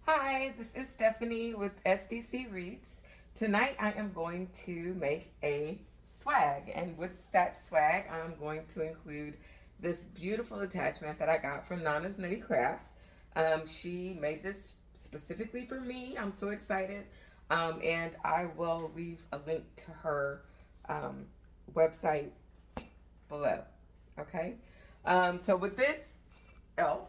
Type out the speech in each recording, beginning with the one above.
Hi, this is Stephanie with SDC Wreaths. Tonight I am going to make a swag, and with that swag, I'm going to include this beautiful attachment that I got from Nana's Nutty Crafts. She made this specifically for me. I'm so excited, and I will leave a link to her um, website below. Okay, so with this elf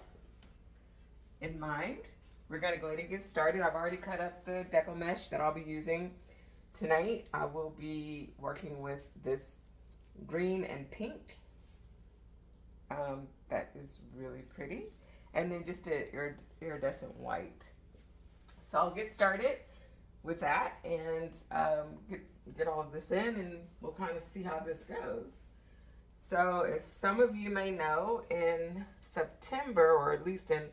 in mind, we're gonna go ahead and get started. I've already cut up the deco mesh that I'll be using tonight. I will be working with this green and pink. That is really pretty. And then just an iridescent white. So I'll get started with that and get all of this in, and we'll kind of see how this goes. So as some of you may know, in September, or at least in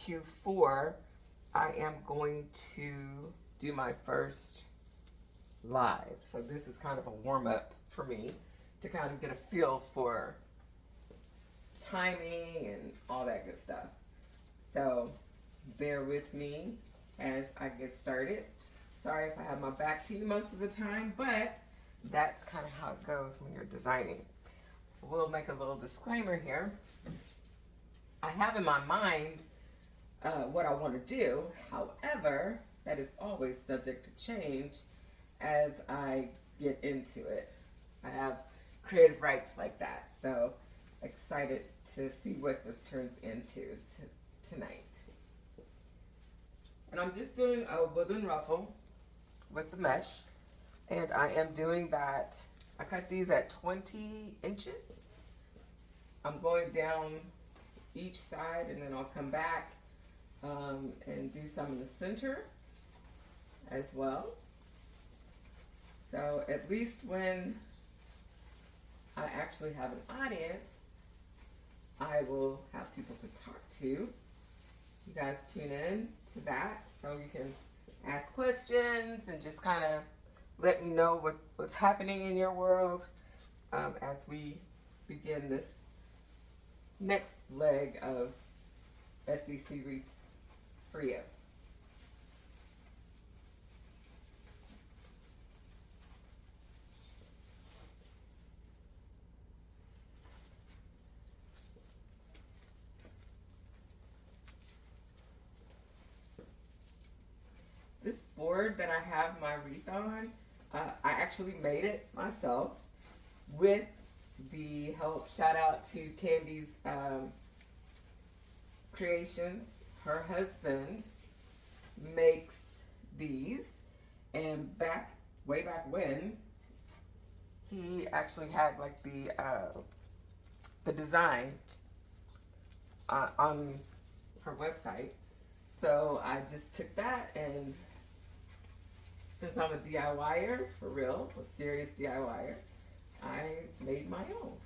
Q4, I am going to do my first live. So this is kind of a warm up for me to kind of get a feel for timing and all that good stuff. So bear with me as I get started. Sorry if I have my back to you most of the time, but that's kind of how it goes when you're designing. We'll make a little disclaimer here. I have in my mind what I want to do. However, that is always subject to change as I get into it. I have creative rights like that, so excited to see what this turns into tonight. And I'm just doing a wooden ruffle with the mesh, and I am doing that. I cut these at 20 inches. I'm going down each side, and then I'll come back and do some in the center as well. So at least when I actually have an audience, I will have people to talk to. You guys tune in to that so you can ask questions and just kind of let me know what's happening in your world as we begin this next leg of SDC Wreaths for you. This board that I have my wreath on, I actually made it myself with the help. Shout out to Candy's Creations. Her husband makes these, and way back when, he actually had like the design on her website. So I just took that, and since I'm a DIYer, for real, a serious DIYer, I made my own.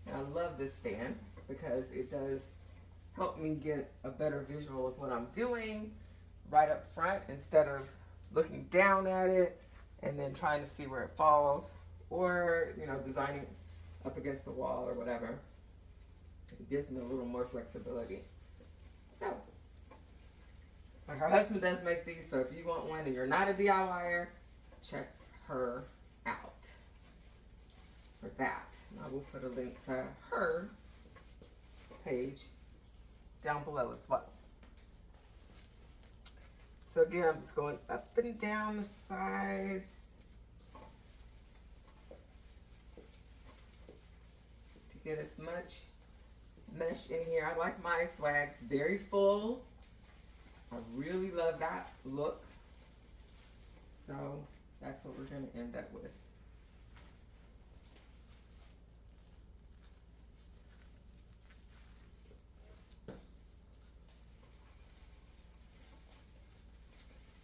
And I love this stand because it does help me get a better visual of what I'm doing right up front instead of looking down at it and then trying to see where it falls, or designing up against the wall or whatever. It gives me a little more flexibility. So, but her husband does make these, so if you want one and you're not a DIYer, check her out for that. And I will put a link to her page down below as well. So again, I'm just going up and down the sides to get as much mesh in here. I like my swags very full. I really love that look. So that's what we're going to end up with.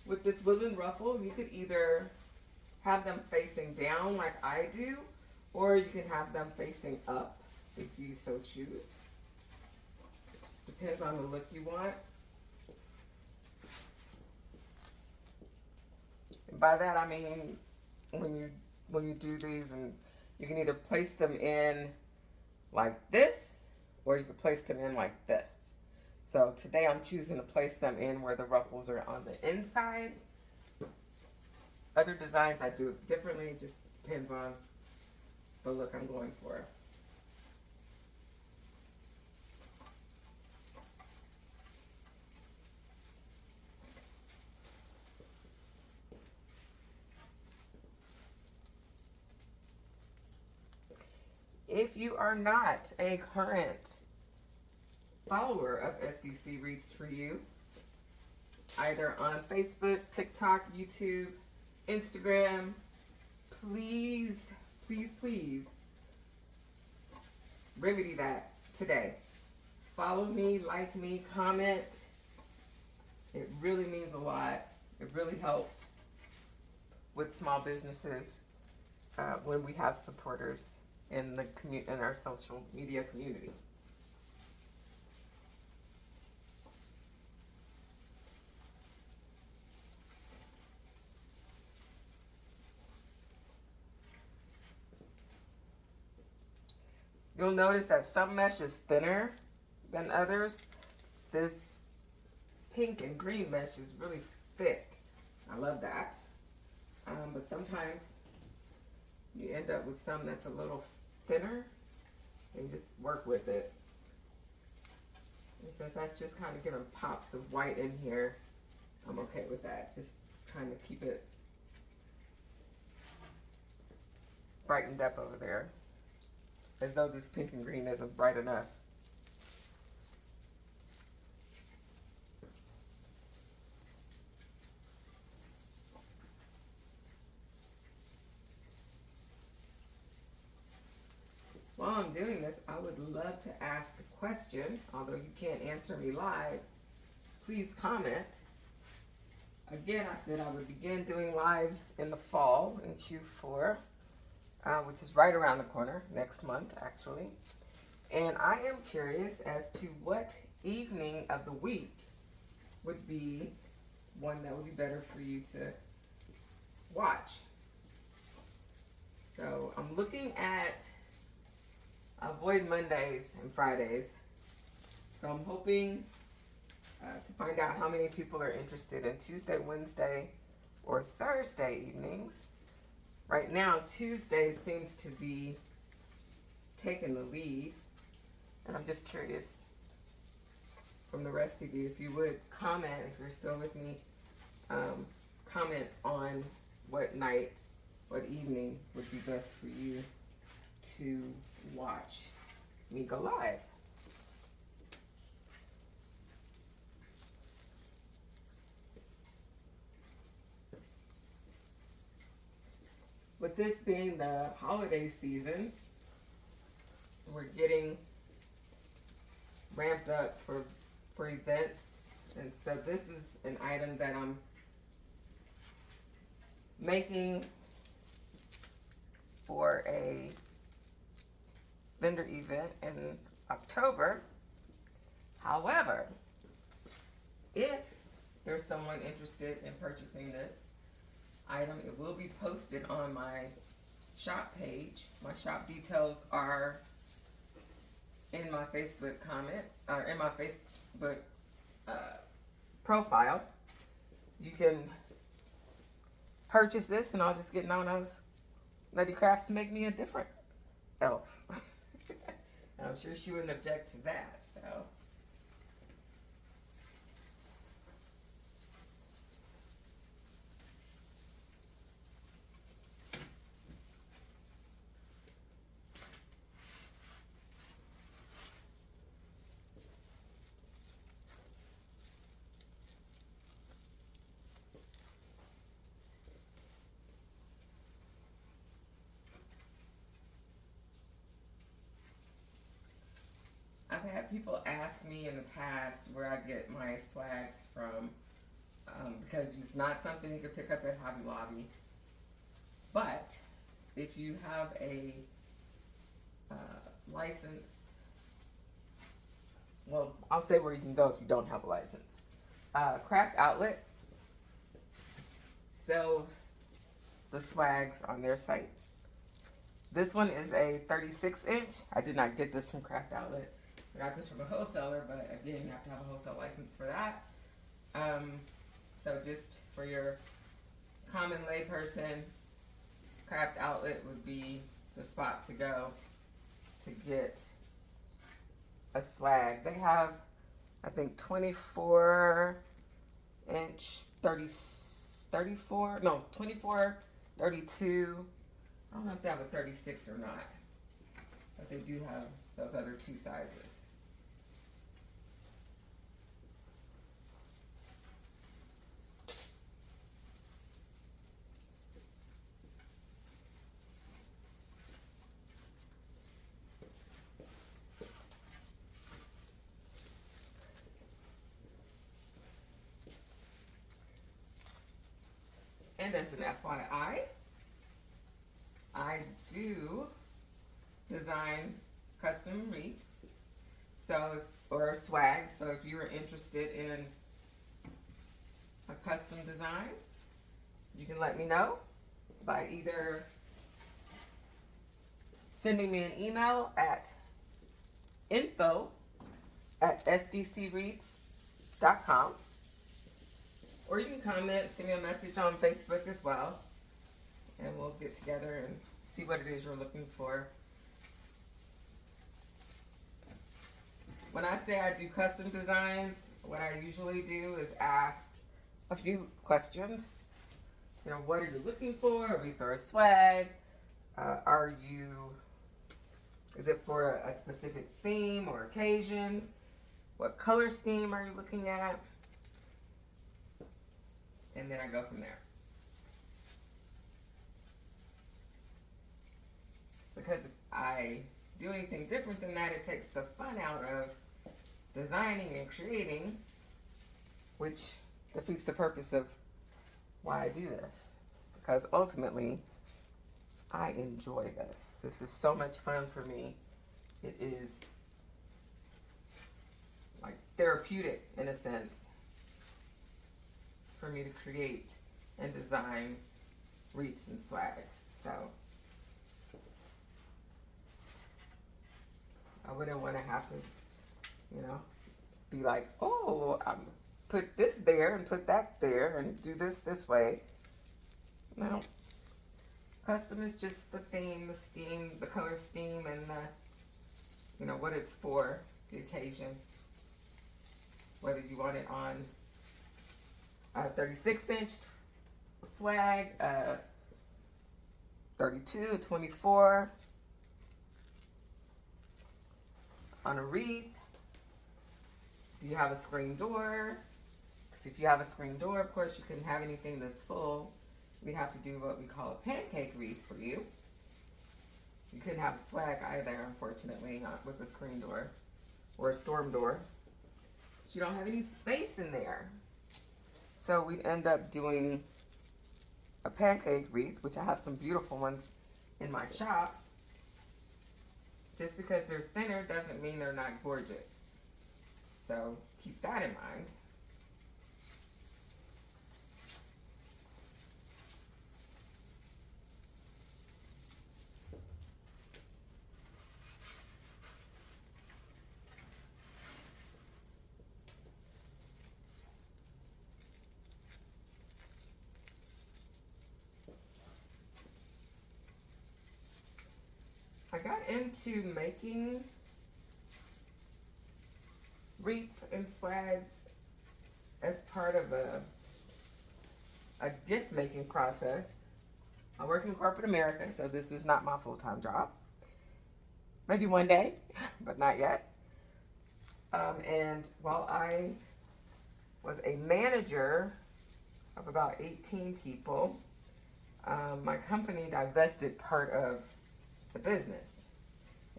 With this wooden ruffle, you could either have them facing down like I do, or you can have them facing up if you so choose. It just depends on the look you want. And by that I mean when you do these, and you can either place them in like this, or you can place them in like this. So today I'm choosing to place them in where the ruffles are on the inside. Other designs I do it differently, it just depends on the look I'm going for. If you are not a current follower of SDC Wreaths for You, either on Facebook, TikTok, YouTube, Instagram, please, please, please remedy that today. Follow me, like me, comment. It really means a lot. It really helps with small businesses when we have supporters in in our social media community. You'll notice that some mesh is thinner than others. This pink and green mesh is really thick. I love that. But sometimes you end up with some that's a little thinner and just work with it. And since that's just kind of giving pops of white in here, I'm okay with that. Just trying to keep it brightened up over there. As though this pink and green isn't bright enough. While I'm doing this, I would love to ask a question, although you can't answer me live. Please comment. Again, I said I would begin doing lives in the fall in Q4, which is right around the corner, next month actually. And I am curious as to what evening of the week would be one that would be better for you to watch. So I'm looking at avoid Mondays and Fridays. So I'm hoping to find out how many people are interested in Tuesday, Wednesday, or Thursday evenings. Right now, Tuesday seems to be taking the lead. And I'm just curious from the rest of you, if you would comment, if you're still with me, comment on what night, what evening would be best for you to watch me go live. With this being the holiday season, we're getting ramped up for events, and so this is an item that I'm making for a vendor event in October. However, if there's someone interested in purchasing this item, it will be posted on my shop page. My shop details are in my Facebook comment, or in my Facebook profile. You can purchase this and I'll just get known as Lady Crafts to make me a different elf. And I'm sure she wouldn't object to that, so. I've had people ask me in the past where I get my swags from, because it's not something you can pick up at Hobby Lobby. But if you have a license, well, I'll say where you can go if you don't have a license. Craft Outlet sells the swags on their site. This one is a 36 inch. I did not get this from Craft Outlet. I got this from a wholesaler, but again, you have to have a wholesale license for that. So just for your common layperson, Craft Outlet would be the spot to go to get a swag. They have, I think, 24 inch, 34, no, 24, 32. I don't know if they have a 36 or not, but they do have those other two sizes. And as an FYI, I do design custom wreaths, so or swag. So if you are interested in a custom design, you can let me know by either sending me an email at info@sdcwreaths.com, or you can comment, send me a message on Facebook as well, and we'll get together and see what it is you're looking for. When I say I do custom designs, what I usually do is ask a few questions. You know, what are you looking for? A wreath or a swag? Is it for a specific theme or occasion? What color scheme are you looking at? And then I go from there. Because if I do anything different than that, it takes the fun out of designing and creating, which defeats the purpose of why I do this. Because ultimately, I enjoy this. This is so much fun for me. It is like therapeutic in a sense for me to create and design wreaths and swags. So I wouldn't want to have to, you know, be like, oh, I'm put this there and put that there and do this way. No. Custom is just the theme, the scheme, the color scheme, and the, you know, what it's for, the occasion. Whether you want it on a 36-inch swag, 32, 24, on a wreath. Do you have a screen door? Because if you have a screen door, of course, you couldn't have anything that's full. We'd have to do what we call a pancake wreath for you. You couldn't have a swag either, unfortunately, not with a screen door or a storm door. You don't have any space in there. So we'd end up doing a pancake wreath, which I have some beautiful ones in my shop. Just because they're thinner doesn't mean they're not gorgeous. So keep that in mind. I got into making wreaths and swags as part of a gift making process. I work in corporate America, so this is not my full-time job. Maybe one day, but not yet. And while I was a manager of about 18 people, my company divested part of the business.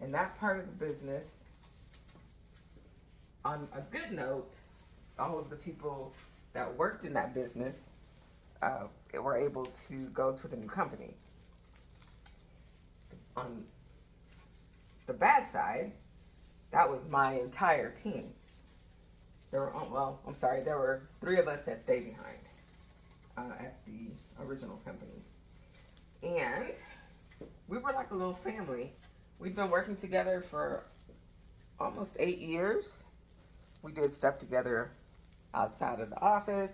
And that part of the business, on a good note, all of the people that worked in that business were able to go to the new company. On the bad side, that was my entire team. There were 3 of us that stayed behind at the original company. And we were like a little family. We've been working together for almost 8 years. We did stuff together outside of the office.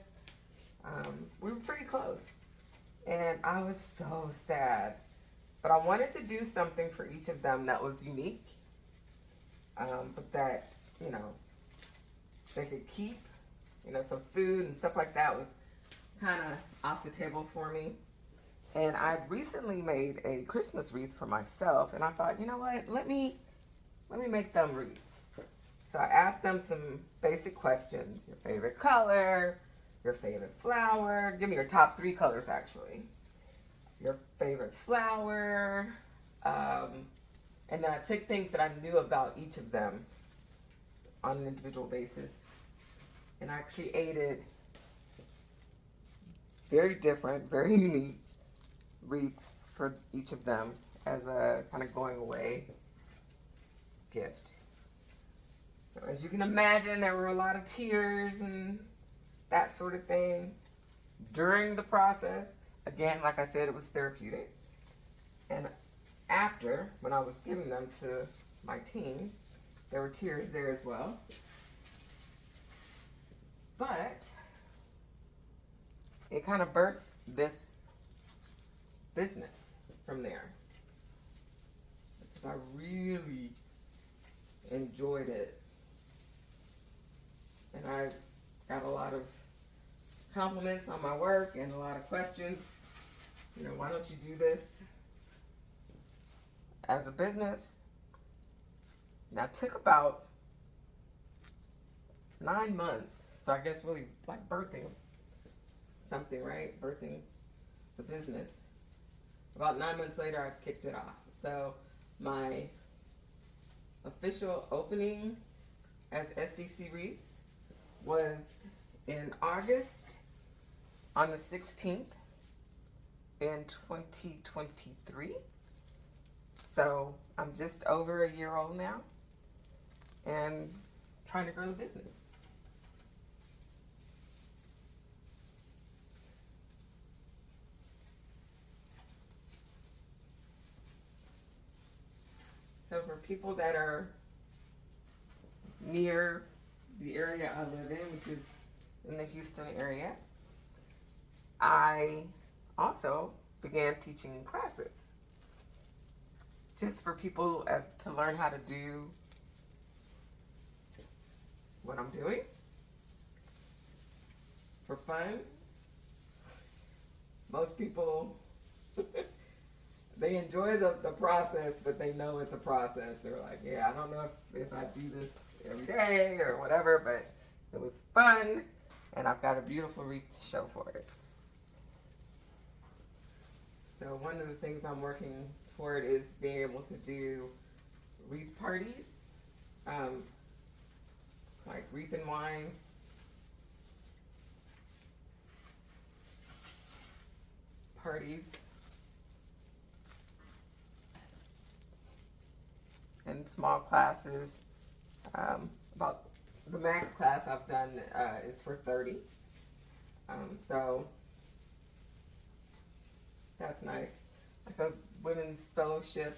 We were pretty close. And I was so sad. But I wanted to do something for each of them that was unique. But that, you know, they could keep. You know, so food and stuff like that was kind of off the table for me. And I recently made a Christmas wreath for myself. And I thought, you know what, let me make them wreaths. So I asked them some basic questions. Your favorite color, your favorite flower. Give me your top 3 colors, actually. Your favorite flower. And then I took things that I knew about each of them on an individual basis. And I created very different, very unique wreaths for each of them as a kind of going away gift. So as you can imagine, there were a lot of tears and that sort of thing during the process. Again, like I said, it was therapeutic. And after, when I was giving them to my team, there were tears there as well. But it kind of birthed this business from there. Because I really enjoyed it. And I got a lot of compliments on my work and a lot of questions. You know, why don't you do this as a business? Now, it took about 9 months. So I guess really like birthing something, right? Birthing the business. About 9 months later, I kicked it off. So my official opening as SDC Wreaths was in August on the 16th in 2023. So I'm just over a year old now and trying to grow the business. So for people that are near the area I live in, which is in the Houston area, I also began teaching classes just for people as to learn how to do what I'm doing for fun. Most people they enjoy the process, but they know it's a process. They're like, yeah, I don't know if I do this every day or whatever, but it was fun, and I've got a beautiful wreath to show for it. So one of the things I'm working toward is being able to do wreath parties, like wreath and wine parties. And small classes. About the max class I've done is for 30. So that's nice. Like a women's fellowship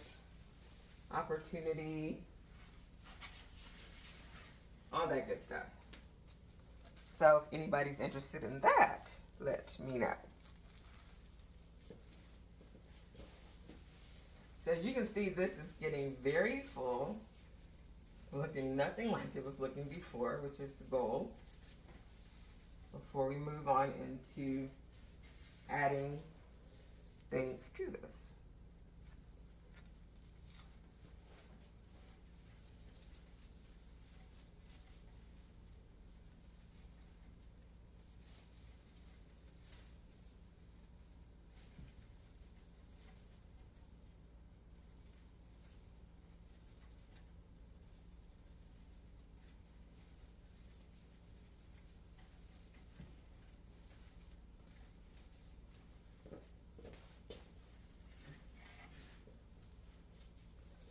opportunity, all that good stuff. So if anybody's interested in that, let me know. So as you can see, this is getting very full. It's looking nothing like it was looking before, which is the goal. Before we move on into adding things to this.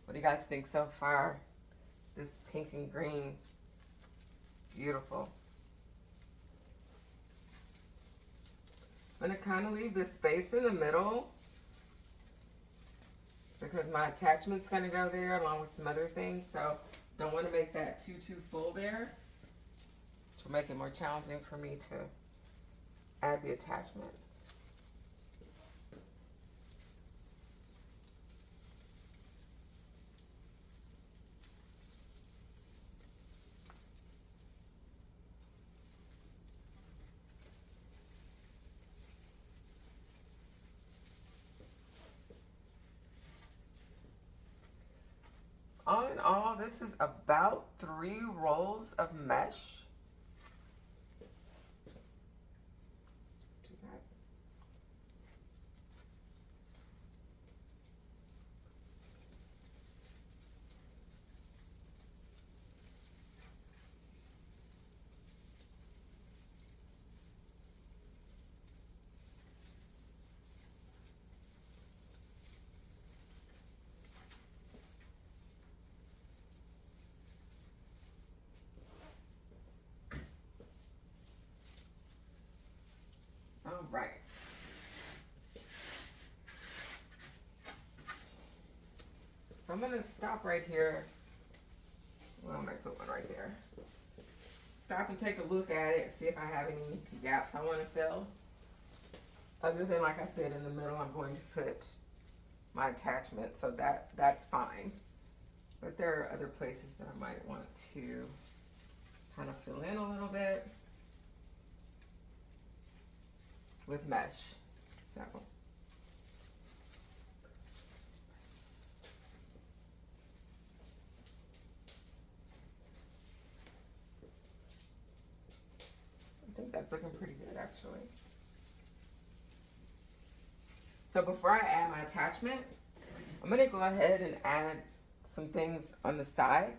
What do you guys think so far? This pink and green, beautiful. I'm gonna kind of leave this space in the middle because my attachment's gonna go there along with some other things. So Don't want to make that too full there, which will make it more challenging for me to add the attachment. All in all, this is about 3 rolls of mesh. Do that. All right. So I'm gonna stop right here. Well, I might put one right there. Stop and take a look at it, see if I have any gaps I want to fill. Other than, like I said, in the middle, I'm going to put my attachment, so that's fine. But there are other places that I might want to kind of fill in a little bit with mesh. So I think that's looking pretty good, actually. So before I add my attachment, I'm gonna go ahead and add some things on the side.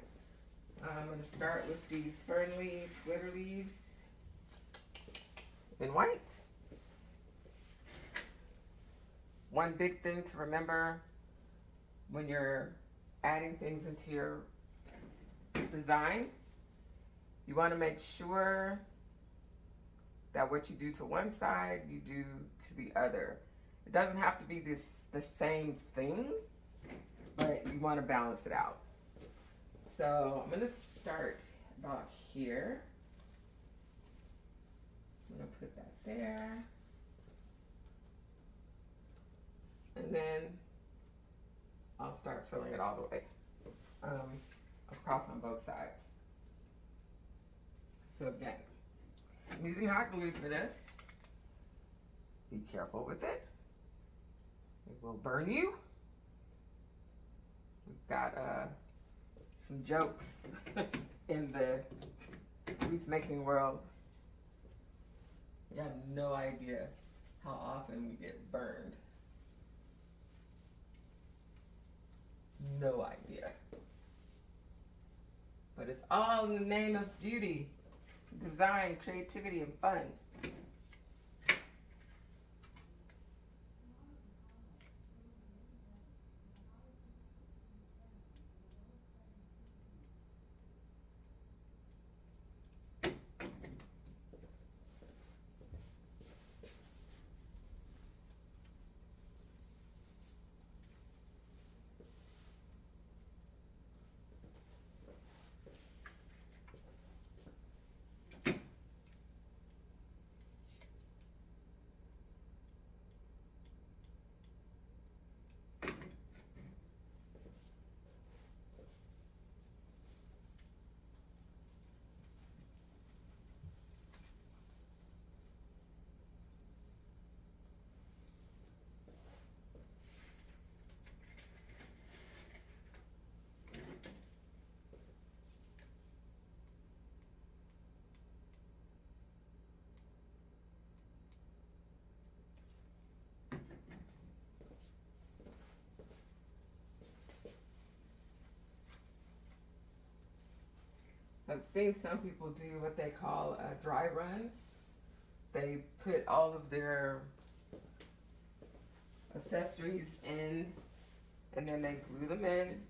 I'm gonna start with these fern leaves, glitter leaves in white. One big thing to remember when you're adding things into your design, you want to make sure that what you do to one side, you do to the other. It doesn't have to be the same thing, but you want to balance it out. So I'm going to start about here. I'm going to put that there. And then I'll start filling it all the way across on both sides. So again, I'm using hot glue for this. Be careful with it. It will burn you. We've got some jokes in the wreath making world. You have no idea how often we get burned. No idea. But it's all in the name of beauty, design, creativity, and fun. I've seen some people do what they call a dry run. They put all of their accessories in and then they glue them in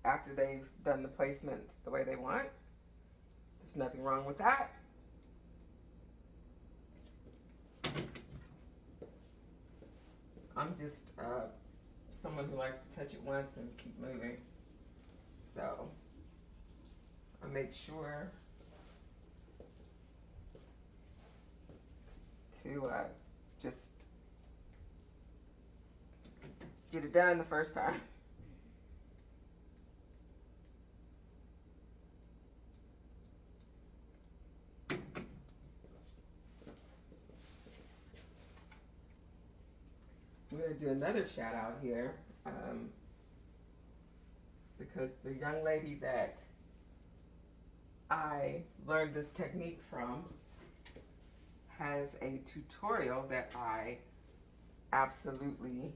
after they've done the placements the way they want. There's nothing wrong with that. I'm just someone who likes to touch it once and keep moving. So I make sure to just get it done the first time. I'm going to do another shout out here because the young lady that I learned this technique from has a tutorial that I absolutely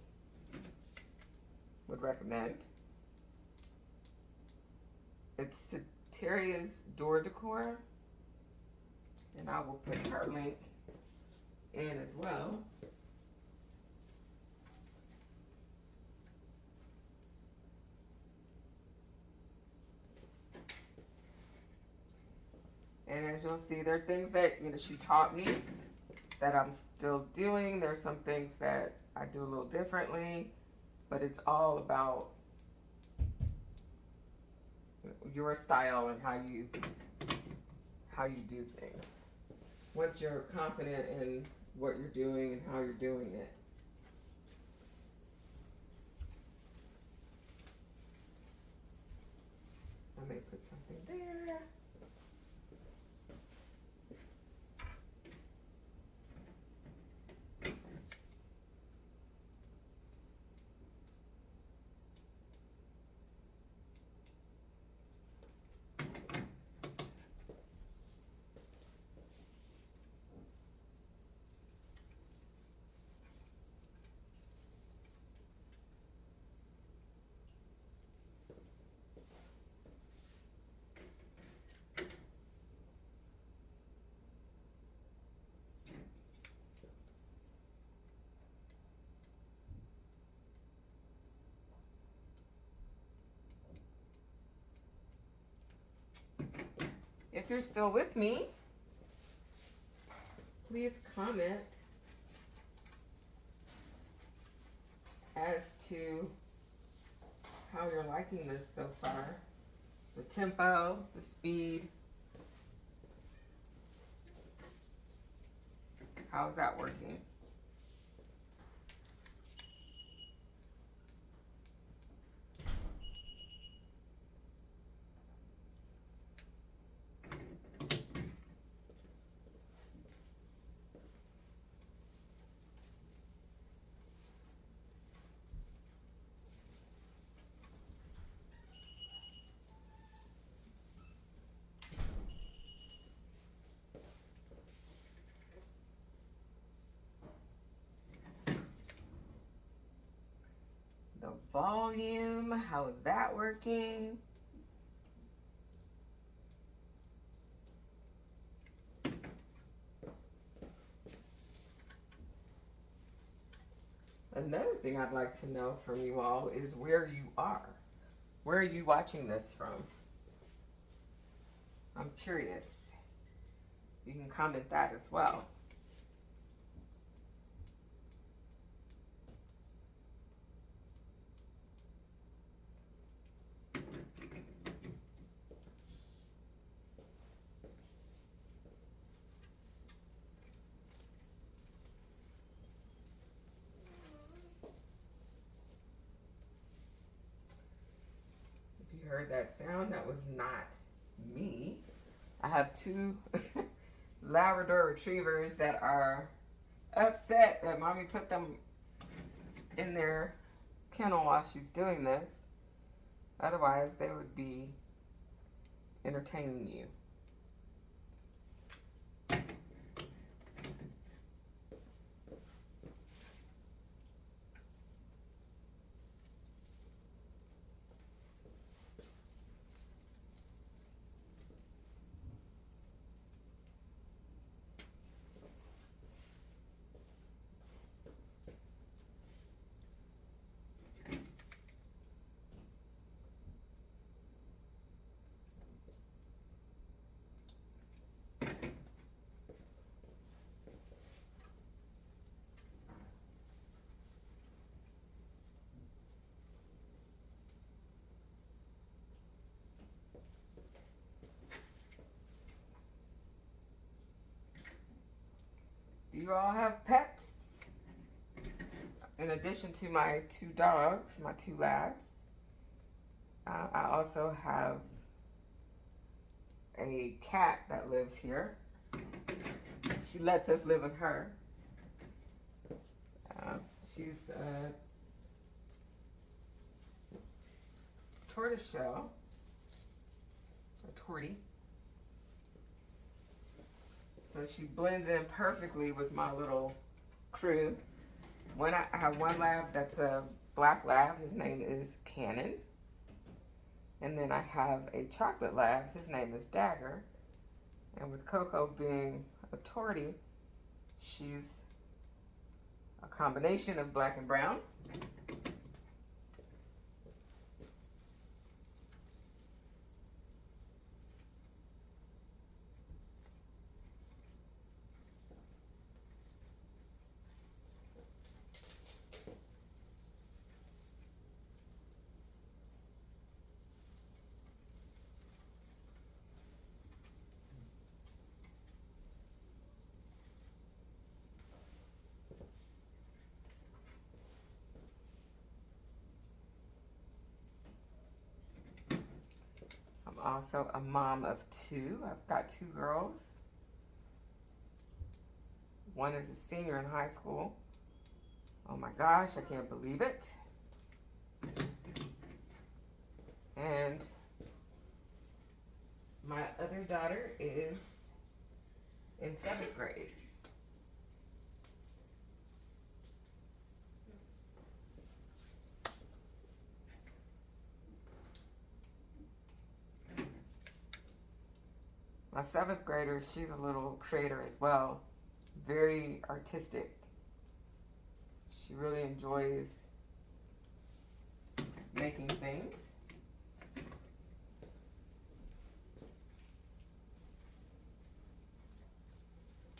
would recommend. It's Terria's Door Decor, and I will put her link in as well. And as you'll see, there are things that she taught me that I'm still doing. There's some things that I do a little differently, but it's all about your style and how you do things. Once you're confident in what you're doing and how you're doing it. I may put something there. If you're still with me, please comment as to how you're liking this so far. The tempo, the speed. How's that working? The volume, how is that working? Another thing I'd like to know from you all is where you are. Where are you watching this from? I'm curious. You can comment that as well. If you heard that sound, that was not me. I have two Labrador retrievers that are upset that mommy put them in their kennel while she's doing this. Otherwise, they would be entertaining you. Do you all have pets? In addition to my 2 dogs, my 2 labs, I also have a cat that lives here. She lets us live with her. She's a tortoiseshell, a tortie. So she blends in perfectly with my little crew. I have one lab that's a black lab. His name is Cannon. And then I have a chocolate lab. His name is Dagger. And with Coco being a tortie, she's a combination of black and brown. I'm also a mom of 2. I've got 2 girls. One is a senior in high school. Oh my gosh, I can't believe it. And my other daughter is in 7th grade. My 7th grader, she's a little creator as well, very artistic. She really enjoys making things.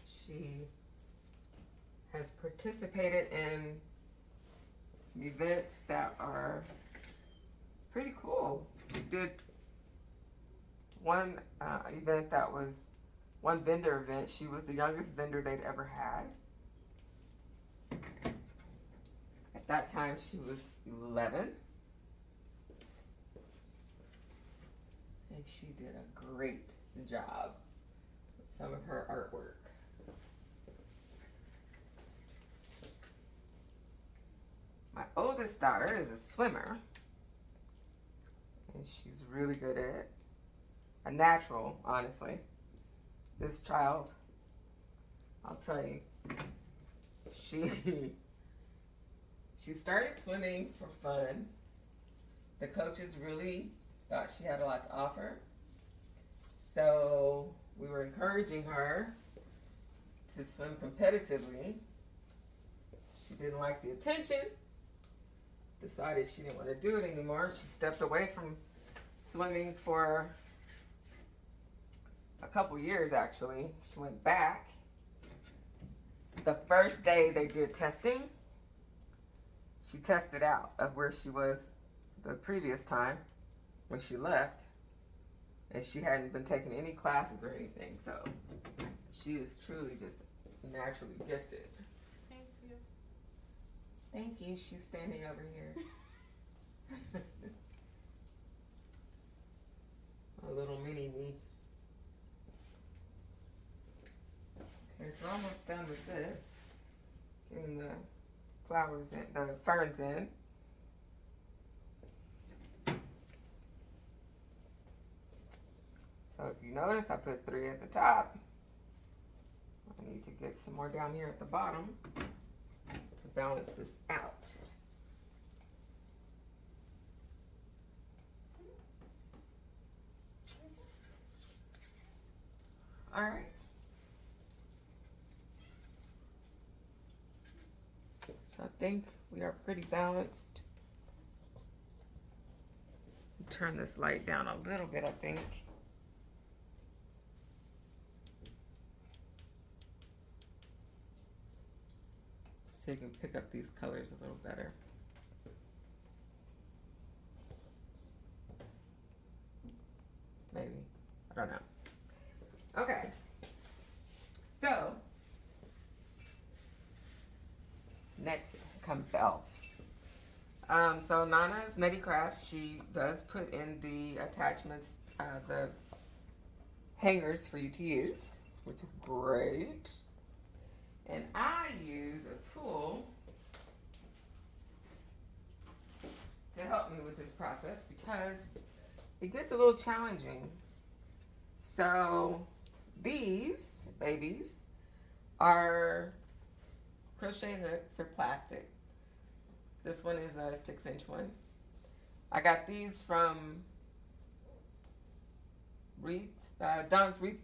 She has participated in some events that are pretty cool. She did one event that was one vendor event. She was the youngest vendor they'd ever had. At that time, she was 11. And she did a great job with some of her artwork. My oldest daughter is a swimmer. And she's really good at it. A natural, honestly. This child, I'll tell you, she started swimming for fun. The coaches really thought she had a lot to offer. So we were encouraging her to swim competitively. She didn't like the attention, decided she didn't want to do it anymore. She stepped away from swimming for a couple years, actually. She went back. The first day they did testing, she tested out of where she was the previous time when she left, and she hadn't been taking any classes or anything, so she is truly just naturally gifted. Thank you. Thank you. She's standing over here. A little mini me. Okay, so we're almost done with this. Getting the flowers in, the ferns in. So if you notice, I put 3 at the top. I need to get some more down here at the bottom to balance this out. All right. So I think we are pretty balanced. Turn this light down a little bit, I think. So you can pick up these colors a little better. Maybe, I don't know. Okay, so Next comes the elf. So Nana's Nutty Crafts, she does put in the attachments, the hangers for you to use, which is great. And I use a tool to help me with this process because it gets a little challenging. So these babies are crochet hooks. They're plastic. This one is a 6-inch one. I got these from Don's Wreath.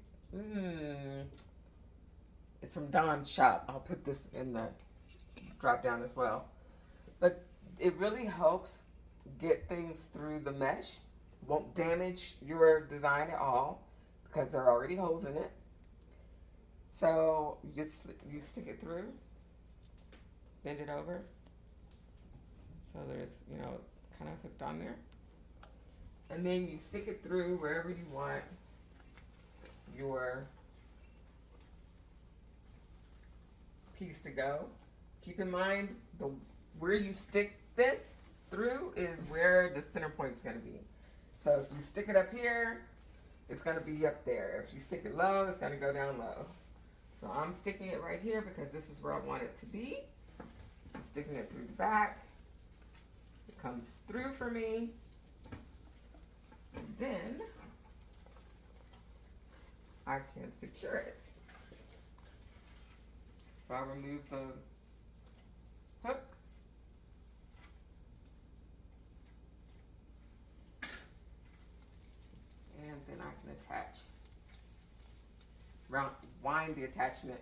It's from Don's shop. I'll put this in the drop down as well. But it really helps get things through the mesh. Won't damage your design at all because there are already holes in it. So you stick it through, bend it over, so there's, kind of hooked on there. And then you stick it through wherever you want your piece to go. Keep in mind, where you stick this through is where the center point is going to be. So if you stick it up here, it's going to be up there. If you stick it low, it's going to go down low. So I'm sticking it right here because this is where I want it to be. I'm sticking it through the back. It comes through for me. And then I can secure it. So I remove the hook. And then I can attach, wind the attachment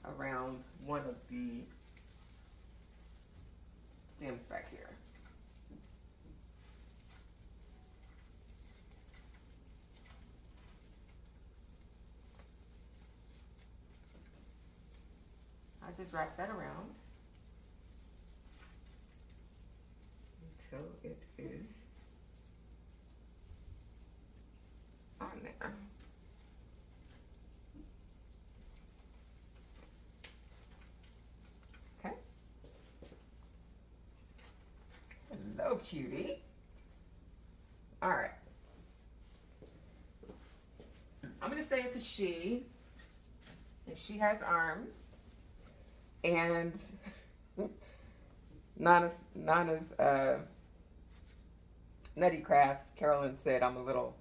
around one of the stems back here. I just wrap that around until it is on there. Okay. Hello, cutie. All right. I'm going to say it's a she, and she has arms. And Nana's Nutty Crafts, Carolyn said I'm a little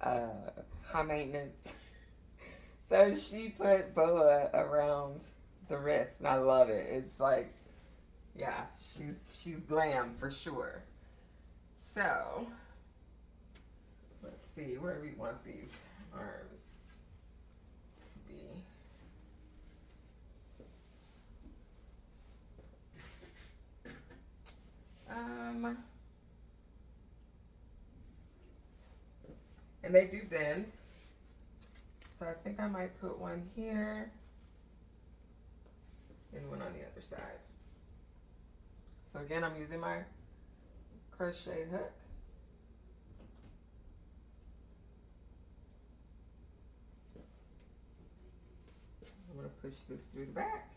high maintenance. So she put boa around the wrist, and I love it. It's like, yeah, she's glam for sure. So let's see, where do we want these arms to be? And they do bend. So I think I might put one here and one on the other side. So again, I'm using my crochet hook. I'm going to push this through the back.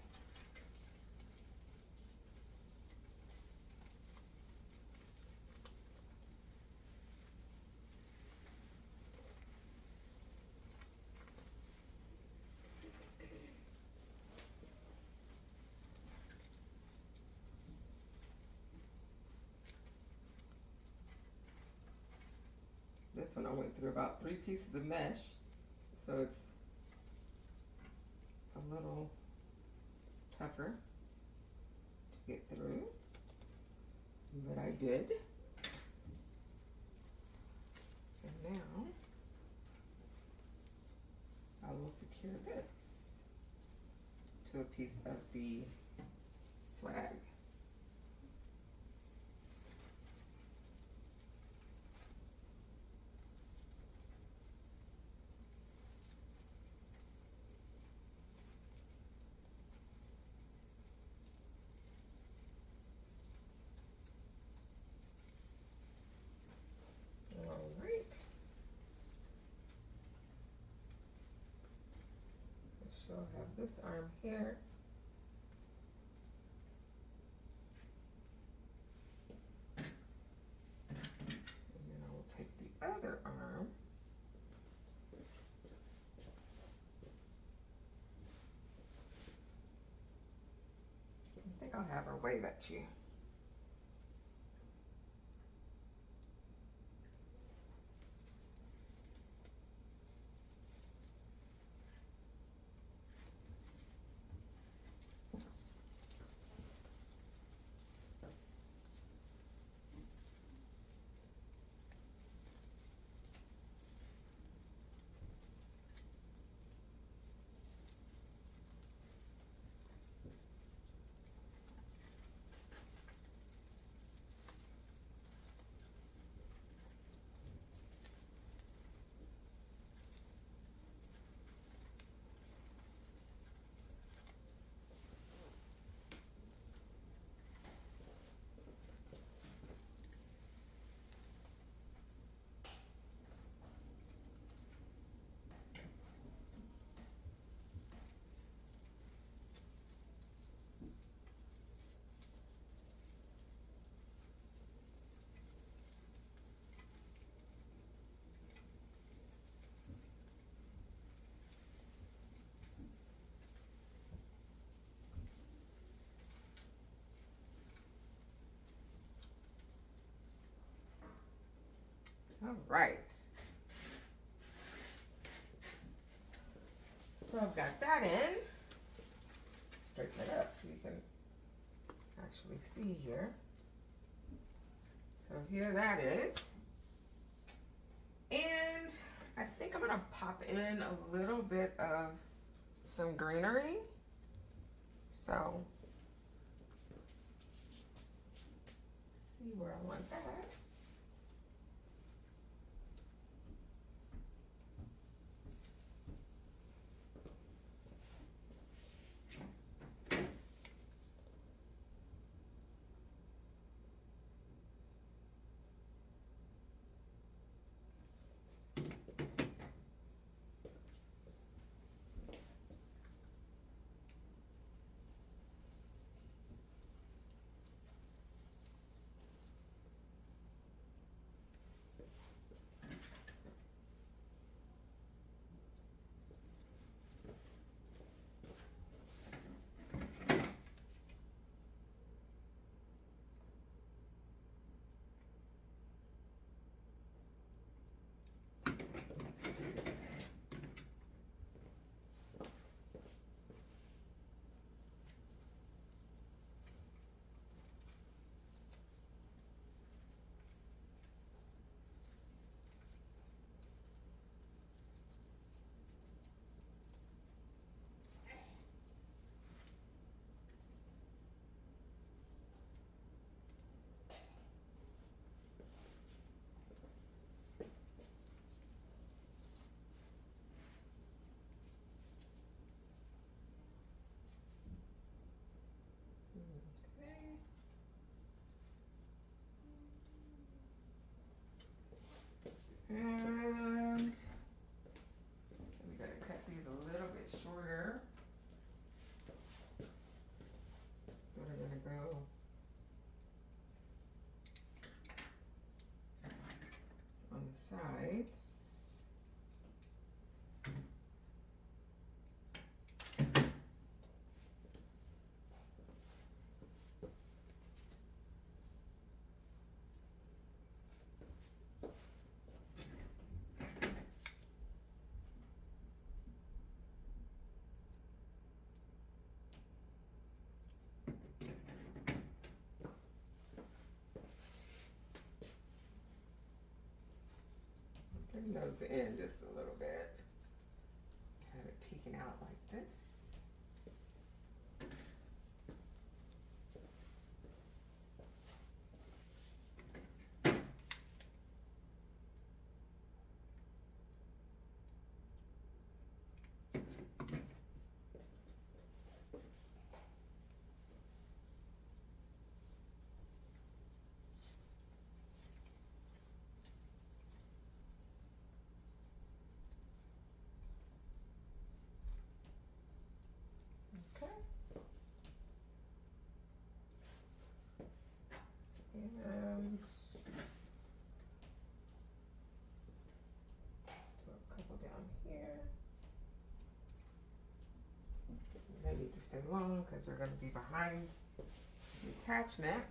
This one I went through about 3 pieces of mesh, so it's a little tougher to get through, but I did. And now I will secure this to a piece of the swag. She'll have this arm here. I'll have her wave at you. All right. So I've got that in. Straighten it up so you can actually see here. So here that is. And I think I'm gonna pop in a little bit of some greenery. So see where I want that. And we gotta cut these a little bit shorter. That are gonna go on the sides. Bring those in just a little bit. Have it peeking out like this. Okay. And so a couple down here. They need to stay long because they're going to be behind the attachment.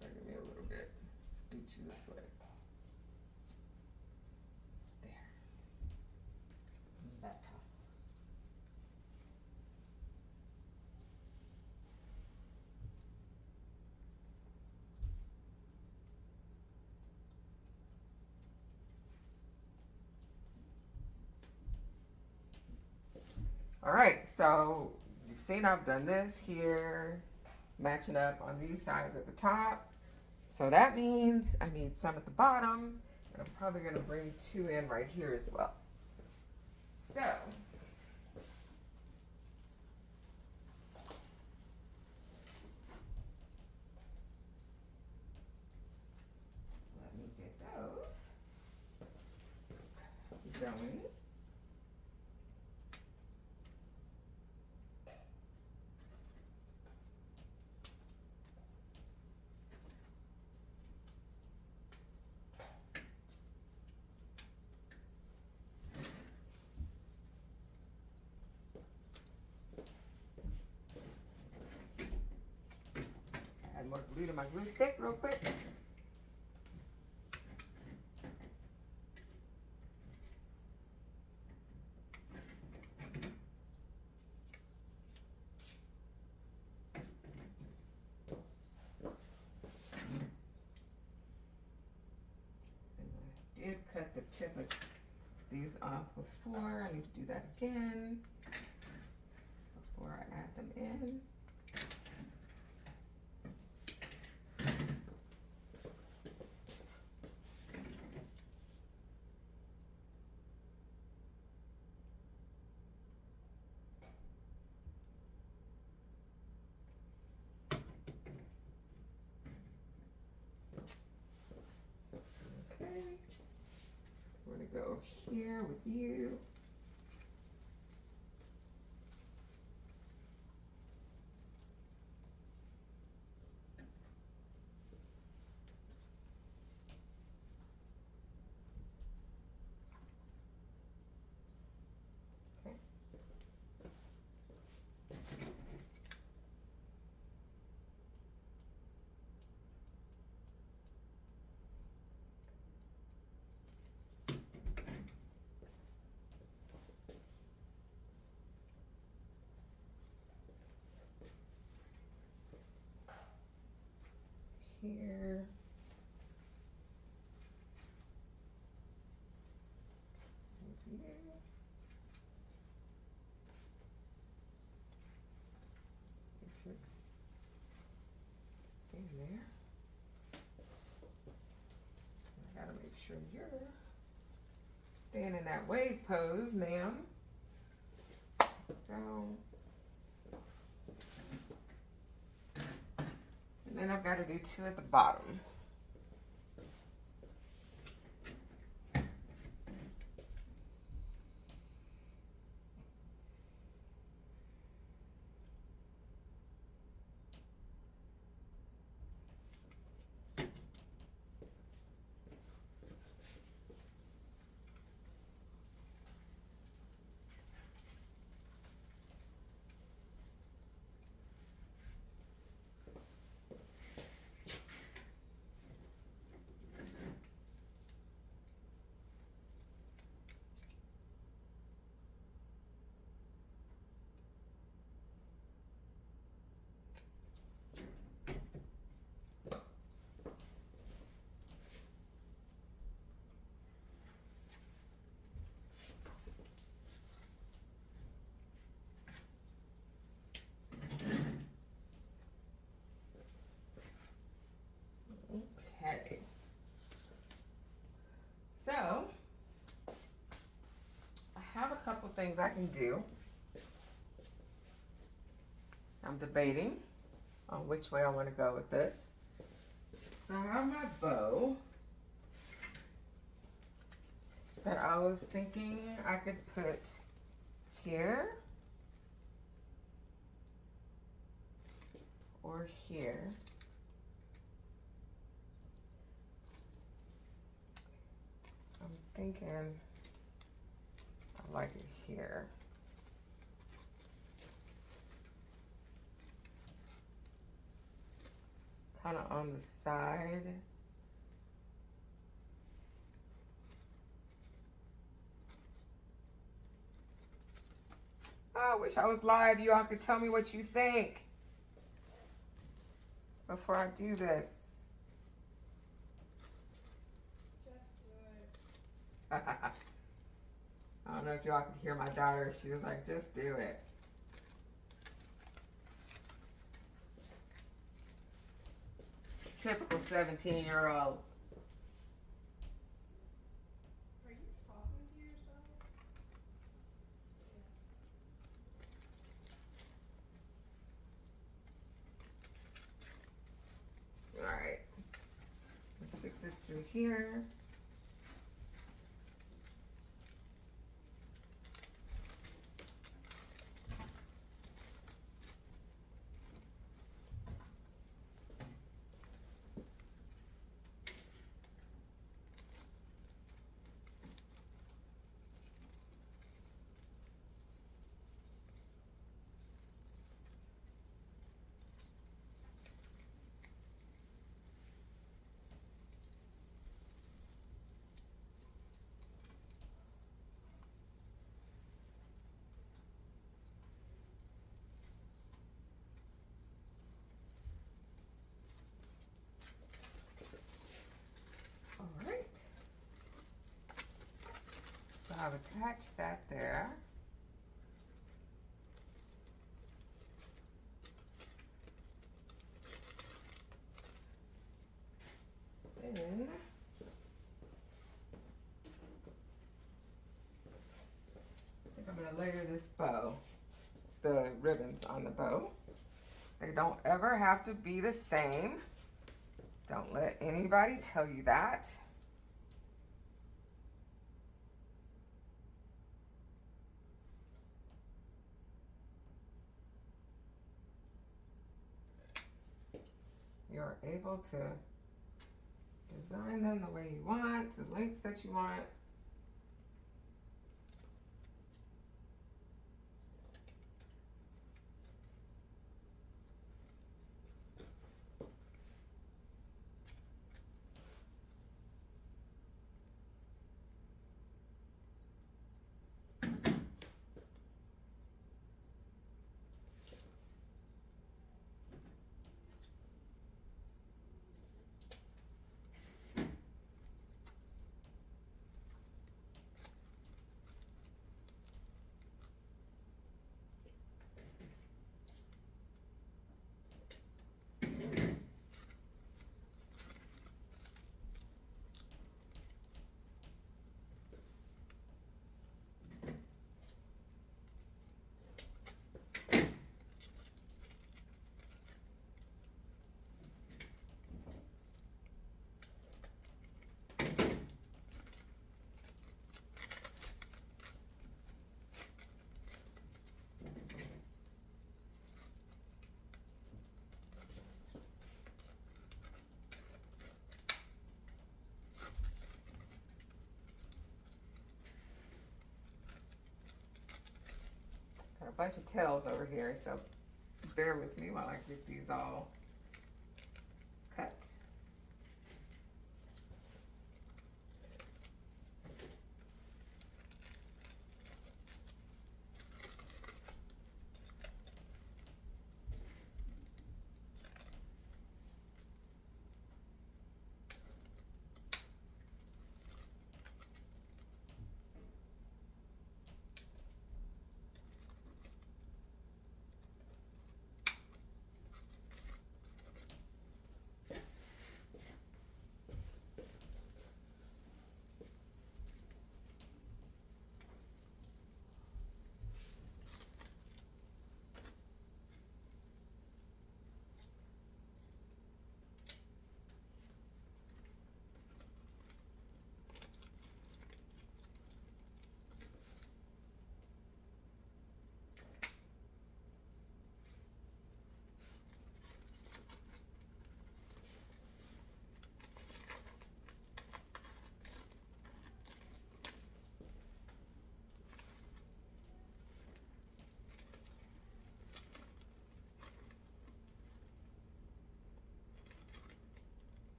Bring me a little bit. Scoot you this way. There. Better. All right, so you've seen I've done this here, matching up on these sides at the top. So that means I need some at the bottom, and I'm probably gonna bring 2 in right here as well. So, let me get those going. Add more glue to my glue stick real quick. And I did cut the tip of these off before. I need to do that again before I add them in. Okay, we're gonna go here with you. Okay. Here. With you. In there. I gotta make sure you're staying in that wave pose, ma'am. Down. And then I've got to do 2 at the bottom. couple things I can do. I'm debating on which way I want to go with this. So I have my bow that I was thinking I could put here or here. I'm thinking I like it here. Kind of on the side. Oh, I wish I was live. You all could tell me what you think before I do this. Just do it. I don't know if y'all could hear my daughter. She was like, just do it. Typical 17-year-old. Are you talking to yourself? Yes. Alright. Let's stick this through here. Alright. So I've attached that there. Then I think I'm going to layer this bow, the ribbons on the bow. They don't ever have to be the same. Don't let anybody tell you that. You're able to design them the way you want, the lengths that you want. Got a bunch of tails over here, so bear with me while I get these all cut.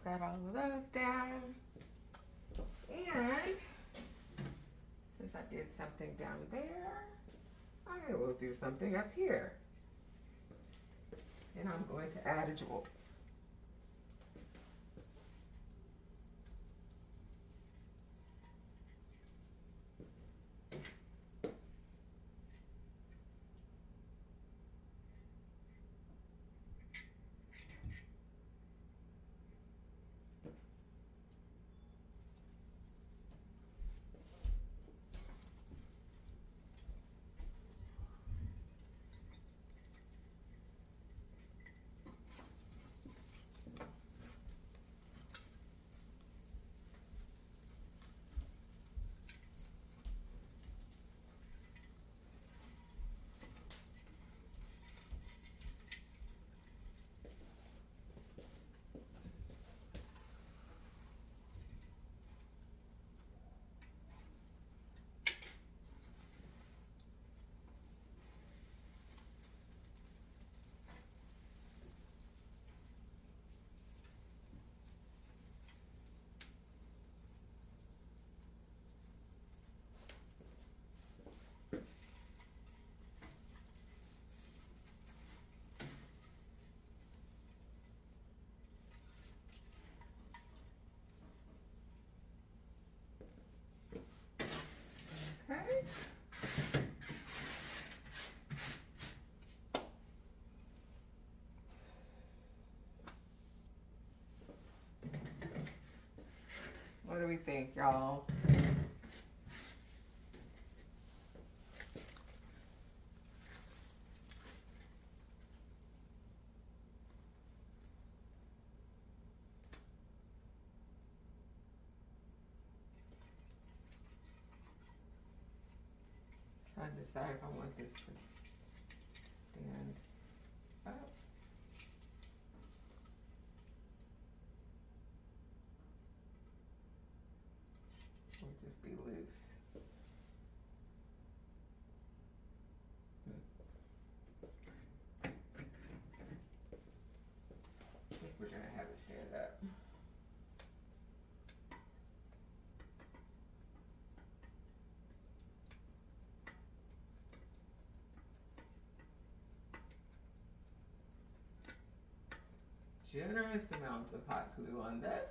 got all of those down. And since I did something down there, I will do something up here. And I'm going to add a jewel. Okay. What do we think, y'all? Trying to decide if I want this to stand up. Or just be loose. I think we're gonna have it stand up. Generous amount of hot glue on this,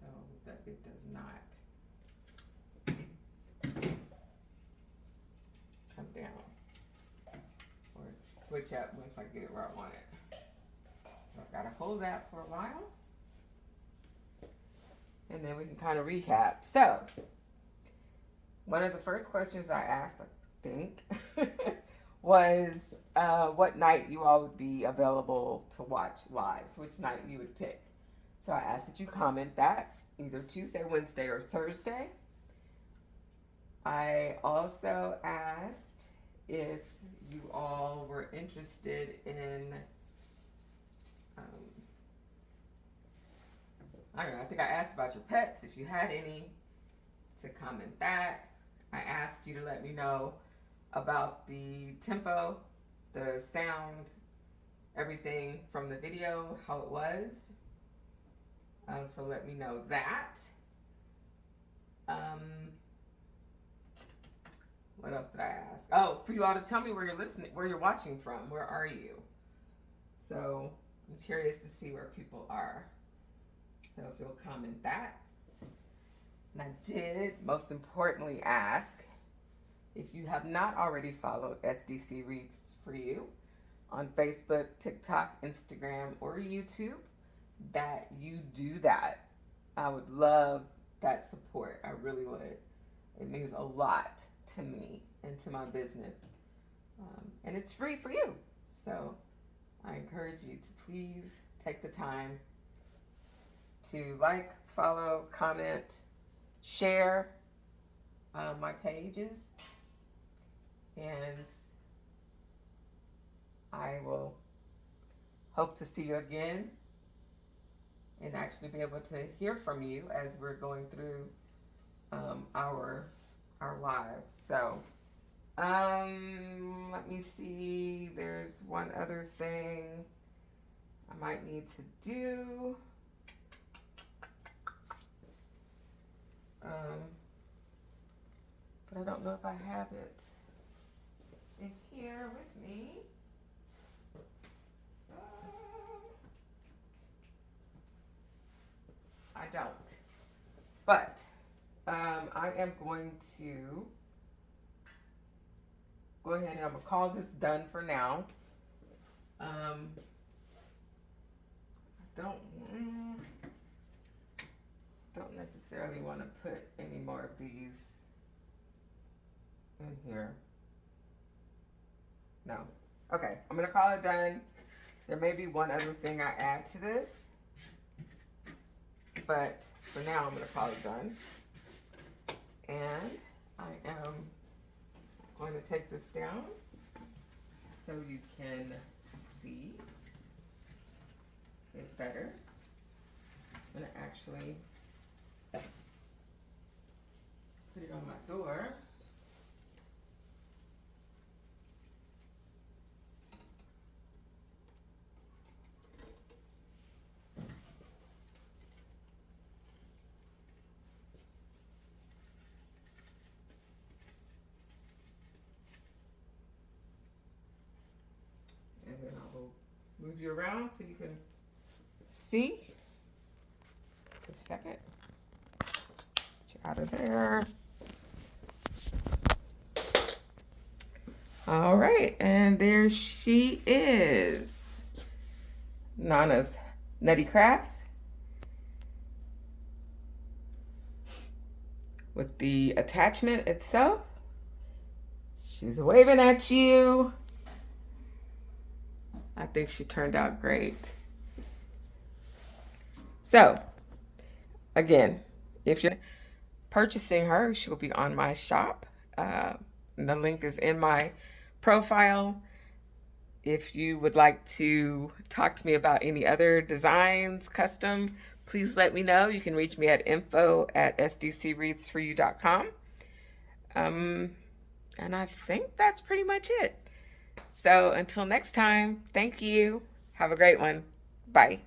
so that it does not come down or switch up once I get it where I want it. So I've got to hold that for a while, and then we can kind of recap. So one of the first questions I asked, I think, was what night you all would be available to watch live, so which night you would pick. So I asked that you comment that either Tuesday, Wednesday, or Thursday. I also asked if you all were interested in, I don't know, I think I asked about your pets, if you had any, to comment that. I asked you to let me know about the tempo, the sound, everything from the video, how it was. So let me know that. What else did I ask? Oh, for you all to tell me where you're listening, where you're watching from. Where are you? So I'm curious to see where people are. So if you'll comment that. And I did, most importantly, ask if you have not already followed SDC Wreaths for You on Facebook, TikTok, Instagram, or YouTube, that you do that. I would love that support. I really would. It means a lot to me and to my business. And it's free for you. So I encourage you to please take the time to like, follow, comment, share my pages. And I will hope to see you again and actually be able to hear from you as we're going through our lives. So let me see, there's one other thing. I might need to do but I don't know if I have it in here with me. I don't. But I am going to go ahead and I'm gonna call this done for now. I don't necessarily want to put any more of these in here. No. Okay, I'm gonna call it done. There may be one other thing I add to this, but for now I'm gonna call it done. And I am going to take this down so you can see it better. I'm gonna actually put it on my door. And then I will move you around so you can see. Just a second. Get you out of there. All right, and there she is. Nana's Nutty Crafts. With the attachment itself. She's waving at you. I think she turned out great. So, again, if you're purchasing her, she'll be on my shop. The link is in my profile. If you would like to talk to me about any other designs, custom, please let me know. You can reach me at info@sdcwreathsforyou.com. And I think that's pretty much it. So until next time, thank you. Have a great one. Bye.